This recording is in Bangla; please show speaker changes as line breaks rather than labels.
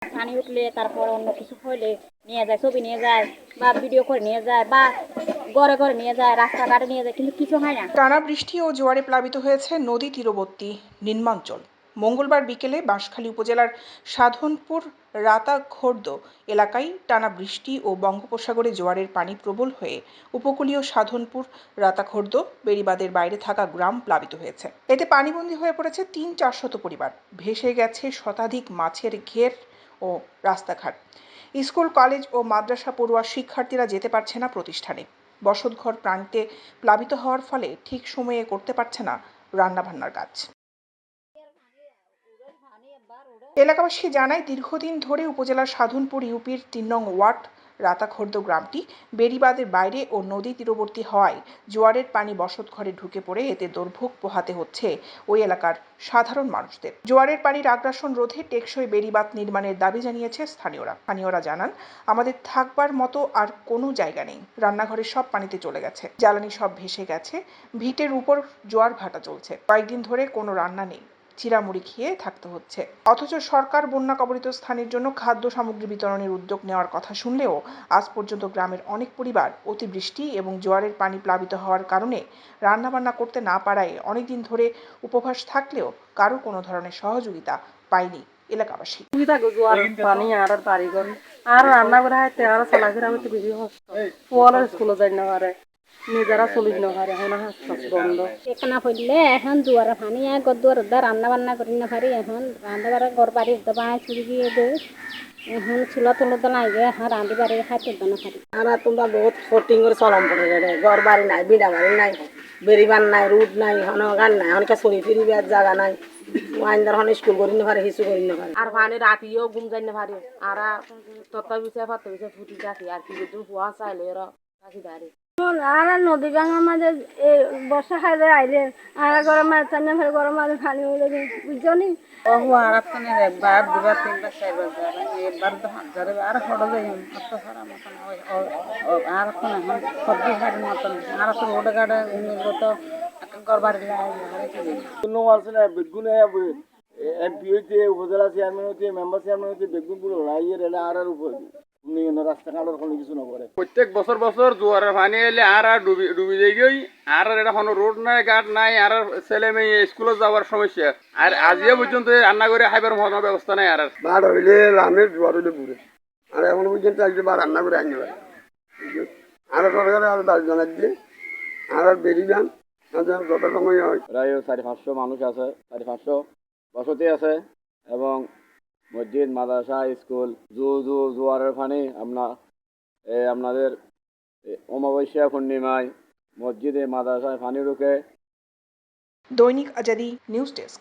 পানি উঠলে তারপর অন্য কিছু হইলে নিয়ে যায়, ছবি নিয়ে যায় বা ভিডিও করে নিয়ে যায় বা ঘরে ঘরে নিয়ে যায়, রাস্তাঘাটে নিয়ে যায়, কিন্তু কিছু হয় না।
টানা বৃষ্টি ও জোয়ারে প্লাবিত হয়েছে নদী তীরবর্তী নিম্নাঞ্চল। মঙ্গলবার বিকেলে বাঁশখালী উপজেলার সাধনপুর রাতাখোর্দ এলাকায় টানা বৃষ্টি ও বঙ্গোপসাগরে জোয়ারের পানি প্রবল হয়ে উপকূলীয় সাধনপুর রাতাখোর্দ বেড়িবাঁধের বাইরে থাকা গ্রাম প্লাবিত হয়েছে। এতে পানিবন্দী হয়ে পড়েছে ৩-৪শত পরিবার। ভেসে গেছে শতাধিক মাছের ঘের ও রাস্তাঘাট। স্কুল, কলেজ ও মাদ্রাসা পড়ুয়া শিক্ষার্থীরা যেতে পারছে না প্রতিষ্ঠানে। বসতঘর প্রান্তে প্লাবিত হওয়ার ফলে ঠিক সময়ে করতে পারছে না রান্নাবান্নার কাজ। এলাকাবাসী জানায়, দীর্ঘদিন ধরে উপজেলার সাধনপুর ইউপির ৩ নং ওয়ার্ড রাতাখোর্দ গ্রামটি বেড়িবাঁধের বাইরে ও নদী তীরবর্তী হওয়ায় জোয়ারের পানি বসতঘরে ঢুকে পড়ে এতে দুর্ভোগ পোহাতে হচ্ছে ওই এলাকার সাধারণ মানুষদের। জোয়ারের পানির আগ্রাসন রোধে টেকসই বেড়িবাঁধ নির্মাণের দাবি জানিয়েছে স্থানীয়রা জানান, আমাদের থাকবার মতো আর কোনো জায়গা নেই। রান্নাঘরের সব পানিতে চলে গেছে, জ্বালানি সব ভেসে গেছে, ভিটের উপর জোয়ার ভাটা চলছে। কয়েকদিন ধরে কোনো রান্না নেই, চিরামুড়ি খেয়ে থাকতে হচ্ছে। অথচ সরকার বন্যা কবলিত স্থানের জন্য খাদ্য সামগ্রী বিতরণের উদ্যোগ নেওয়ার কথা শুনলেও আজ পর্যন্ত গ্রামের অনেক পরিবার অতিবৃষ্টি এবং জোয়ারের পানি প্লাবিত হওয়ার কারণে রান্নাবান্না করতে না পারায় অনেকদিন ধরে উপবাস থাকলেও কারো কোনো ধরনের সহযোগিতা পায়নি এলাকাবাসী।
পানি আর বাড়িঘর আর রান্না করে হাইতে আর চলাফেরা করতে বেশি কষ্ট। পোয়ালের স্কুলে যাই না পারে, নিজেরা চলি না পারে, এখন হাসপাতাল বন্ধ।
এখানে পড়লে এখন জোয়ারের পানি গদুয়ার রান্না বান্না করি না পারি, এখন রান্না বাড়া ঘর বাড়ি বাঁশ ছুরি দিয়ে দেয়, এখন চুলা তুলতে নাই গে, এখন রান্ধি বাড়ি খাইতে না পারি।
আর তোমরা বহুত ফোর্টিং করে চলম পড়ে রে, ঘর বাড়ি নাই, বিড়া বাড়ি নাই, বেরিবান নাই, রুট নাই, গান নাই, অনেক চলি ফিরিবার জায়গা নাই। আইনদার হনে স্কুল করি না পারে, কিছু করি না পারে। আর পানি রাতিও ঘুম যাই না পারে, আর তত্তা বিছে ফাত্তা বিছে ফুটি থাকি, আর কি যদি হুয়া চাইলে ওরা থাকি দাঁড়ি।
আর নদী ভাঙার মাঝে এই বর্ষা খাইলে আইলে আর গরম মাছ চান্না ফেলে গরম মাছ পানি হয়ে যাবে, বুঝছো নি?
আর একবার দুবার তিনবার চারবার এবার তো হাজারে আর ফটো যাই অত সারা মতন আর এখন সবজি হাটের মতন আর তো রোড গাড়ে তো ঘর বাড়ি
কোনো আছে না বেগুন এমপি হইতে উপজেলা চেয়ারম্যান হইতে মেম্বার চেয়ারম্যান হইতে বেগুন পুরো রাইয়ের এলে আর উপর রাস্তাঘাটের কোনো কিছু না করে প্রত্যেক বছর বছর জোয়ারের পানি এলে আর ডুবি যাই গই আর এটা কোনো রোড নাই ঘাট নাই আর ছেলে মেয়ে স্কুলে যাওয়ার সমস্যা আর আজকে পর্যন্ত রান্না করে খাইবার মতো ব্যবস্থা নাই আর
বার হইলে রামের জোয়ার হইলে পুরে আর এখন পর্যন্ত একটু বার রান্না করে আনতে পারে আর সরকারে আর 10 জনের দিয়ে আর বেরিলাম যত সময় হয়
প্রায় 400-500 মানুষ আছে, 400-500 বসতি আছে এবং মসজিদ, মাদ্রাসা, স্কুল। জোয়ারের পানি আপনাদের অমাবস্যা পূর্ণিমায় মসজিদে মাদ্রাসায় পানি ঢুকে।
দৈনিক আজাদী নিউজ ডেস্ক।